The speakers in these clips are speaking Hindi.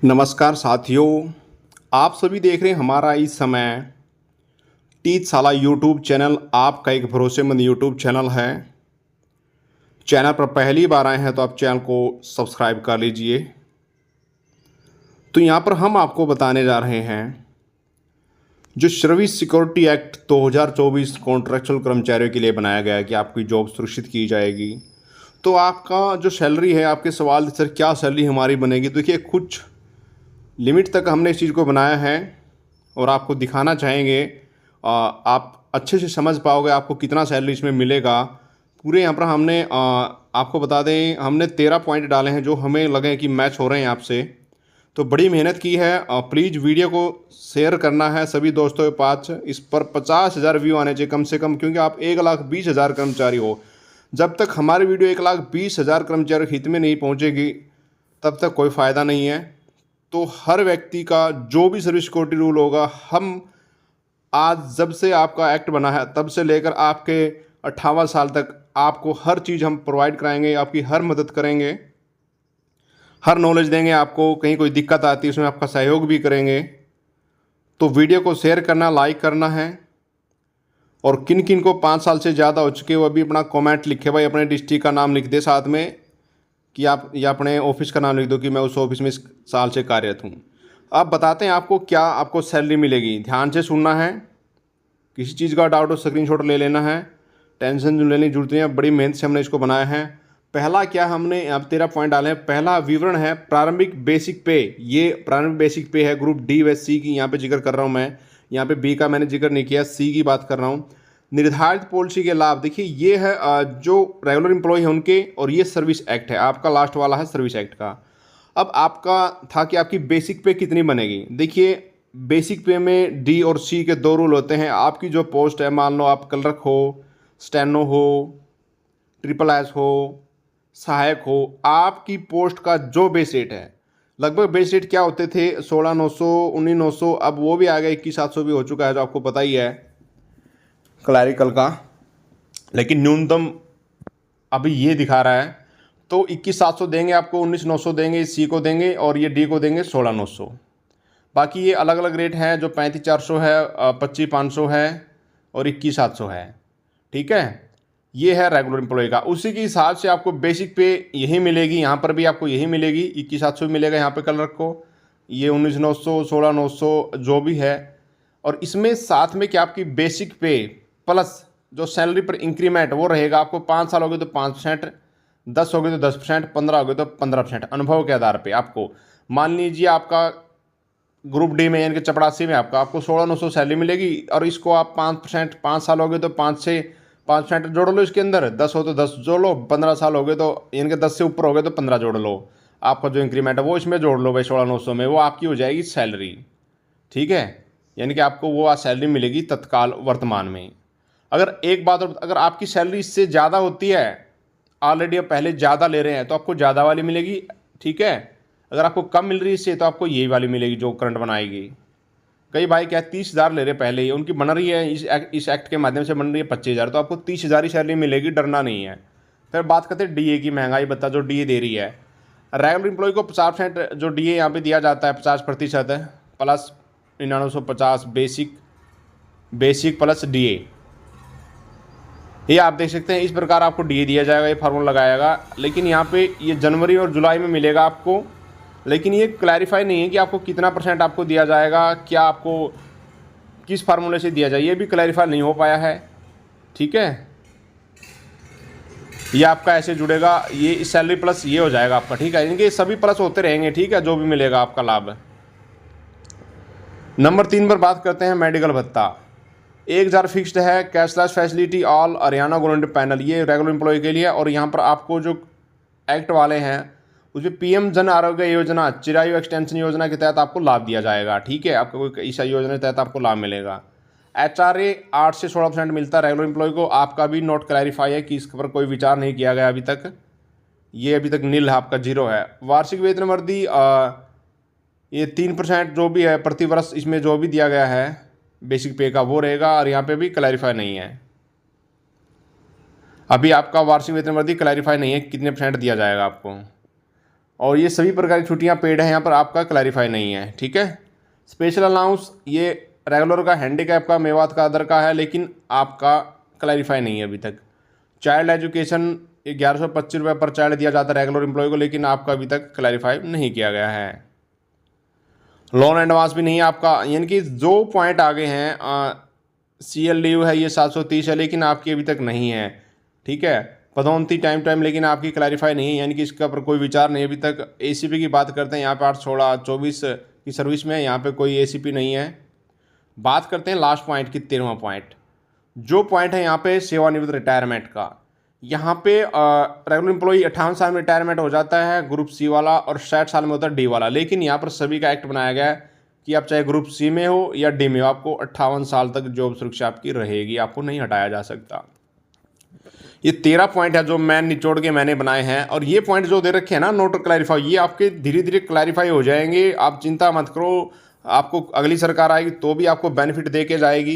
नमस्कार साथियों, आप सभी देख रहे हैं हमारा इस समय टीचशाला यूट्यूब चैनल। आपका एक भरोसेमंद यूट्यूब चैनल है। चैनल पर पहली बार आए हैं तो आप चैनल को सब्सक्राइब कर लीजिए। तो यहाँ पर हम आपको बताने जा रहे हैं जो सर्विस सिक्योरिटी एक्ट 2024 कॉन्ट्रैक्चुअल कर्मचारियों के लिए बनाया गया है कि आपकी जॉब सुरक्षित की जाएगी। तो आपका जो सैलरी है, आपके सवाल सर क्या सैलरी हमारी बनेगी, तो देखिए कुछ लिमिट तक हमने इस चीज़ को बनाया है और आपको दिखाना चाहेंगे। आप अच्छे से समझ पाओगे आपको कितना सैलरी इसमें मिलेगा। पूरे यहाँ पर हमने आपको बता दें, हमने 13 पॉइंट डाले हैं जो हमें लगे कि मैच हो रहे हैं आपसे। तो बड़ी मेहनत की है। प्लीज़ वीडियो को शेयर करना है सभी दोस्तों के पास। इस पर 50,000 व्यू आने चाहिए कम से कम, क्योंकि आप 1,20,000 कर्मचारी हो। जब तक हमारी वीडियो 1,20,000 कर्मचारी हित में नहीं पहुँचेगी तब तक कोई फ़ायदा नहीं है। तो हर व्यक्ति का जो भी सर्विस सिक्योरिटी रूल होगा, हम आज जब से आपका एक्ट बना है तब से लेकर आपके 58 साल तक आपको हर चीज़ हम प्रोवाइड कराएंगे, आपकी हर मदद करेंगे, हर नॉलेज देंगे आपको। कहीं कोई दिक्कत आती है उसमें आपका सहयोग भी करेंगे। तो वीडियो को शेयर करना, लाइक करना है। और किन किन को 5 साल से ज़्यादा हो चुके वो भी अपना कमेंट लिखे, भाई अपने डिस्ट्रिक्ट का नाम लिख दे साथ में, कि आप या अपने ऑफिस का नाम लिख दो कि मैं उस ऑफिस में इस साल से कार्यरत हूँ। अब बताते हैं आपको क्या आपको सैलरी मिलेगी। ध्यान से सुनना है, किसी चीज़ का डाउट हो स्क्रीनशॉट ले लेना है, टेंशन लेने की जरूरत नहीं है। बड़ी मेहनत से हमने इसको बनाया है। पहला क्या हमने अब 13 पॉइंट डाले हैं। पहला विवरण है प्रारंभिक बेसिक पे। ये प्रारंभिक बेसिक पे है ग्रुप डी व सी की, यहाँ पे जिक्र कर रहा हूँ मैं। यहाँ पे बी का मैंने जिक्र नहीं किया, सी की बात कर रहा हूँ। निर्धारित पॉलिसी के लाभ देखिए, ये है जो रेगुलर एम्प्लॉय है उनके, और ये सर्विस एक्ट है आपका, लास्ट वाला है सर्विस एक्ट का। अब आपका था कि आपकी बेसिक पे कितनी बनेगी। देखिए बेसिक पे में डी और सी के 2 रूल होते हैं। आपकी जो पोस्ट है, मान लो आप क्लर्क हो, स्टेनो हो, ट्रिपल एस हो, सहायक हो, आपकी पोस्ट का जो बेस रेट है, लगभग बेस रेट क्या होते थे 16,900 19,900, अब वो भी आ गया 21,700 भी हो चुका है जो आपको पता ही है क्लैरिकल का। लेकिन न्यूनतम अभी ये दिखा रहा है। तो 21,700 देंगे आपको, 19,900 देंगे, सी को देंगे और ये डी को देंगे 16,900। बाकी ये अलग अलग रेट हैं, जो 35,400 है, 25,500 है और 21,700 है। ठीक है, ये है रेगुलर एम्प्लॉय का। उसी के हिसाब से आपको बेसिक पे यही मिलेगी, यहाँ पर भी आपको यही मिलेगी, 21,700 भी मिलेगा यहाँ पे क्लर्क को, ये 19,900 16,900 जो भी है। और इसमें साथ में क्या आपकी बेसिक पे प्लस जो सैलरी पर इंक्रीमेंट वो रहेगा। आपको 5 साल हो गए तो 5%, 10 हो गए तो 10%, 15 हो गए तो 15%। अनुभव के आधार पे आपको, मान लीजिए आपका ग्रुप डी में यानी कि चपरासी में आपको 16,900 सैलरी मिलेगी, और इसको आप 5%, 5 साल हो गए तो 5 से 5% जोड़ लो इसके अंदर, 10 हो तो 10 जोड़ लो, 15 साल हो गए तो यानी कि 10 से ऊपर हो गए तो 15 जोड़ लो। आपका जो इंक्रीमेंट है वो इसमें जोड़ लो भाई 16,900 में, वो आपकी हो जाएगी सैलरी। ठीक है, यानी कि आपको वो सैलरी मिलेगी तत्काल वर्तमान में। अगर एक बात और, अगर आपकी सैलरी इससे ज़्यादा होती है, ऑलरेडी आप पहले ज़्यादा ले रहे हैं तो आपको ज़्यादा वाली मिलेगी। ठीक है, अगर आपको कम मिल रही है इससे तो आपको यही वाली मिलेगी जो करंट बनाएगी। कई भाई क्या 30,000 ले रहे पहले ही, उनकी बन रही है इस एक्ट के माध्यम से बन रही है 25,000, तो आपको 30,000 ही सैलरी मिलेगी, डरना नहीं है। फिर बात करते हैं डीए की। महंगाई बता जो डीए दे रही है रेगुलर एम्प्लॉय को 50% जो डीए यहाँ पे दिया जाता है 50% है, प्लस 9950 बेसिक प्लस डीए। ये आप देख सकते हैं, इस प्रकार आपको डीए दिया जाएगा, ये फार्मूला लगाएगा। लेकिन यहाँ पे ये जनवरी और जुलाई में मिलेगा आपको, लेकिन ये क्लैरिफाई नहीं है कि आपको कितना % आपको दिया जाएगा, क्या आपको किस फार्मूले से दिया जाए, ये भी क्लैरिफाई नहीं हो पाया है। ठीक है, ये आपका ऐसे जुड़ेगा, ये सैलरी प्लस ये हो जाएगा आपका। ठीक है, इनके सभी प्लस होते रहेंगे। ठीक है, जो भी मिलेगा आपका लाभ। नंबर 3 पर बात करते हैं मेडिकल भत्ता। 1,000 फिक्स्ड है, cashless facility all Haryana government panel, ये रेगुलर एम्प्लॉय के लिए। और यहाँ पर आपको जो एक्ट वाले हैं उसमें पीएम जन आरोग्य योजना, चिरायु एक्सटेंशन योजना के तहत आपको लाभ दिया जाएगा। ठीक है, आपको कोई इस योजना के तहत आपको लाभ मिलेगा। एचआरए 8 से 16% मिलता है रेगुलर एम्प्लॉय को। आपका भी नोट क्लैरिफाई है कि इस पर कोई विचार नहीं किया गया अभी तक, ये अभी तक नील है, आपका 0 है। वार्षिक वेतन वृद्धि ये 3% जो भी है प्रति वर्ष, इसमें जो भी दिया गया है बेसिक पे का वो रहेगा। और यहाँ पे भी क्लैरिफाई नहीं है, अभी आपका वार्षिक वेतन वृद्धि क्लैरिफाई नहीं है कितने % दिया जाएगा आपको। और ये सभी प्रकार की छुट्टियां पेड हैं, यहाँ पर आपका क्लैरिफाई नहीं है, ठीक है। स्पेशल अलाउंस ये रेगुलर का, हैंडीकैप का, मेवात का, अदर का है, लेकिन आपका क्लैरिफाई नहीं है अभी तक। चाइल्ड एजुकेशन 1125 रुपये पर चाइल्ड दिया जाता है रेगुलर एम्प्लॉय को, लेकिन आपका अभी तक क्लैरिफाई नहीं किया गया है। लोन एडवांस भी नहीं है आपका, यानी कि जो पॉइंट आगे हैं CLDU है ये 730 है, लेकिन आपकी अभी तक नहीं है, ठीक है। पदोन्नति टाइम लेकिन आपकी क्लैरिफाई नहीं है, यानी कि इसका पर कोई विचार नहीं अभी तक। ACP की बात करते हैं, यहाँ पे 8/16/24 की सर्विस में यहाँ पे कोई ACP नहीं है। बात करते हैं लास्ट पॉइंट की, 13वां पॉइंट। जो पॉइंट है यहाँ पे सेवानिवृत्त रिटायरमेंट का, यहाँ पे रेगुलर एम्प्लॉई 58 साल में रिटायरमेंट हो जाता है ग्रुप C वाला, और 60 साल में होता है D वाला। लेकिन यहाँ पर सभी का एक्ट बनाया गया है कि आप चाहे ग्रुप C में हो या D में हो, आपको 58 साल तक जॉब सुरक्षा आपकी रहेगी, आपको नहीं हटाया जा सकता। ये 13 पॉइंट है जो मैं निचोड़ के मैंने बनाए हैं, और ये पॉइंट जो दे रखे हैं ना नोट क्लैरिफाई, ये आपके धीरे धीरे क्लैरिफाई हो जाएंगे। आप चिंता मत करो, आपको अगली सरकार आएगी तो भी आपको बेनिफिट दे के जाएगी,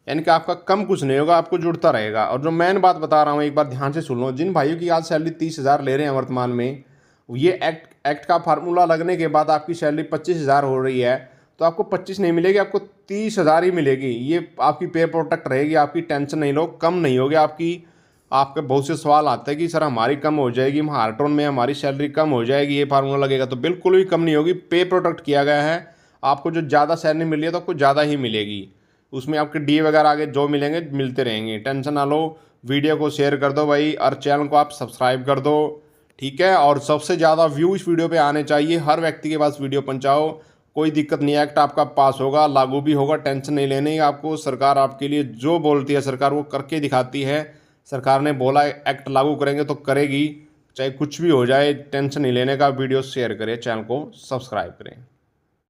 यानी कि आपका कम कुछ नहीं होगा, आपको जुड़ता रहेगा। और जो मेन बात बता रहा हूँ एक बार ध्यान से सुन लो, जिन भाइयों की आज सैलरी 30,000 ले रहे हैं वर्तमान में, ये एक्ट का फार्मूला लगने के बाद आपकी सैलरी 25,000 हो रही है, तो आपको 25 नहीं मिलेगी, आपको 30,000 ही मिलेगी। ये आपकी पे प्रोटेक्ट रहेगी, आपकी टेंशन नहीं लो, कम नहीं होगी आपकी। आपके बहुत से सवाल आते हैं कि सर हमारी कम हो जाएगी, महाराष्ट्र में हमारी सैलरी कम हो जाएगी, ये फार्मूला लगेगा, तो बिल्कुल भी कम नहीं होगी। पे प्रोटेक्ट किया गया है, आपको जो ज़्यादा सैलरी मिल रही है तो आपको ज़्यादा ही मिलेगी, उसमें आपके D वगैरह आगे जो मिलेंगे मिलते रहेंगे, टेंशन ना लो। वीडियो को शेयर कर दो भाई, और चैनल को आप सब्सक्राइब कर दो, ठीक है। और सबसे ज़्यादा व्यू इस वीडियो पे आने चाहिए, हर व्यक्ति के पास वीडियो पहुंचाओ। कोई दिक्कत नहीं है, एक्ट आपका पास होगा, लागू भी होगा, टेंशन नहीं लेनी आपको। सरकार आपके लिए जो बोलती है सरकार वो करके दिखाती है। सरकार ने बोला एक्ट लागू करेंगे तो करेगी, चाहे कुछ भी हो जाए, टेंशन नहीं लेने का। वीडियो शेयर करें, चैनल को सब्सक्राइब करें।